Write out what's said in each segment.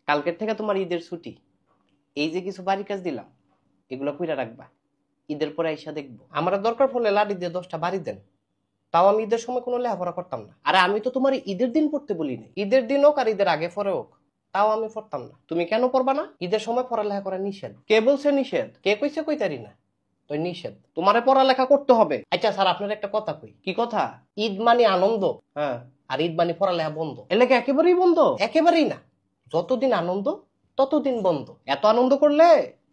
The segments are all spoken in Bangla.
কালকের থেকে তোমার ঈদের ছুটি। এই যে কিছু বাড়ি কাজ দিলাম, এগুলো কইরা রাখবা। ঈদের পরে আইসা দেখবো। আমার দরকার পড়লে লাড়ি দিয়ে 10টা বাড়ি দেন, তাও আমি ঈদের সময় কোনো লেখাপড়া করতাম না। আরে আমি তো তোমার ঈদের দিন পড়তে বলি না, ঈদের দিন হোক আর ঈদের আগে পরে হোক, তাও আমি পড়তাম না। তুমি কেন পড়বা না? ঈদের সময় পড়ালেখা করা নিষেধ। কে বলছে নিষেধ? কে কইছে কইতারি না? তো নিষেধ, তোমারে পড়ালেখা করতে হবে। আচ্ছা স্যার, আপনার একটা কথা কই। কি কথা? ঈদ মানে আনন্দ, হ্যাঁ, আর ঈদ মানে পড়ালেখা বন্ধ। এলাকা একেবারেই বন্ধ? একেবারেই না, যতদিন আনন্দ ততদিন বন্ধ। এত আনন্দ করলে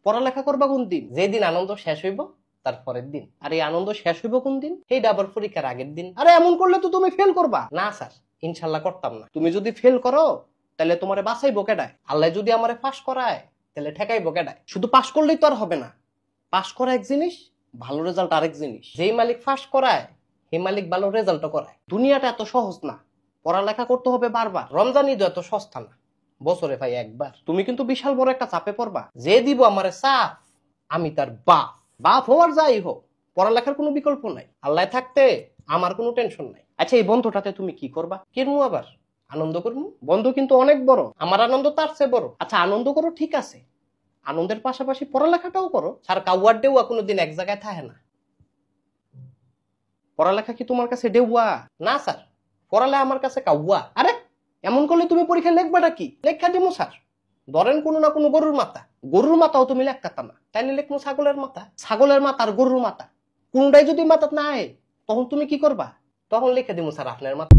পড়ালেখা করবা কোন দিন? যেদিন আনন্দ শেষ হইব তার পরের দিন। আর এই আনন্দ শেষ হইব কোন দিন? এইটা আবার পরীক্ষার আগের দিন। আরে এমন করলে তো তুমি ফেল করবা। না স্যার, ইনশাল্লাহ করতাম না। তুমি যদি ফেল করো তাহলে তোমারে বাঁচাইবো কেডায়? আল্লাহ যদি আমারে পাস করায় তাহলে ঠেকাইবো কেডায়? শুধু পাস করলেই তো আর হবে না। পাস করা এক জিনিস, ভালো রেজাল্ট আরেক জিনিস। যেই মালিক পাস করায় সেই মালিক ভালো রেজাল্টও করায়। দুনিয়াটা এত সহজ না, পড়ালেখা করতে হবে বারবার। রমজান ঈদ এত সস্তা না, বছরে ভাই একবার। তুমি কিন্তু বিশাল বড় একটা চাপে পড়বা। যে দিব আমারে চাপ, আমি তার বাপ। বাপ হওয়ার যাই হোক, পড়ালেখার কোনো বিকল্প নাই। আল্লাহ থাকতে আমার কোনো টেনশন নাই। আচ্ছা, এই বন্ধুটাতে তুমি কি করবা? কিরমু আবার আনন্দ করবো? বন্ধু কিন্তু অনেক বড়, আমার আনন্দ তার চেয়ে বড়। আচ্ছা আনন্দ করো, ঠিক আছে, আনন্দের পাশাপাশি পড়ালেখাটাও করো। স্যার কাউয়ার ডেউয়া কোনোদিন এক জায়গায় থাকে না। পড়ালেখা কি তোমার কাছে ডেউয়া? না স্যার, পড়ালেখা আমার কাছে কাউয়া। আরে এমন করলে তুমি পরীক্ষা লিখবাটা কি? লেখা দিমু স্যার। ধরেন কোনো না কোনো গরুর মাথা, গরুর মাথাও তুমি লেখতা না, তাইলে লিখবো ছাগলের মাথা। ছাগলের মাথা আর গরুর মাথা কোনটাই যদি মাথা না আয়, তখন তুমি কি করবা? তখন লিখে দিমু স্যার আপনার মাথা।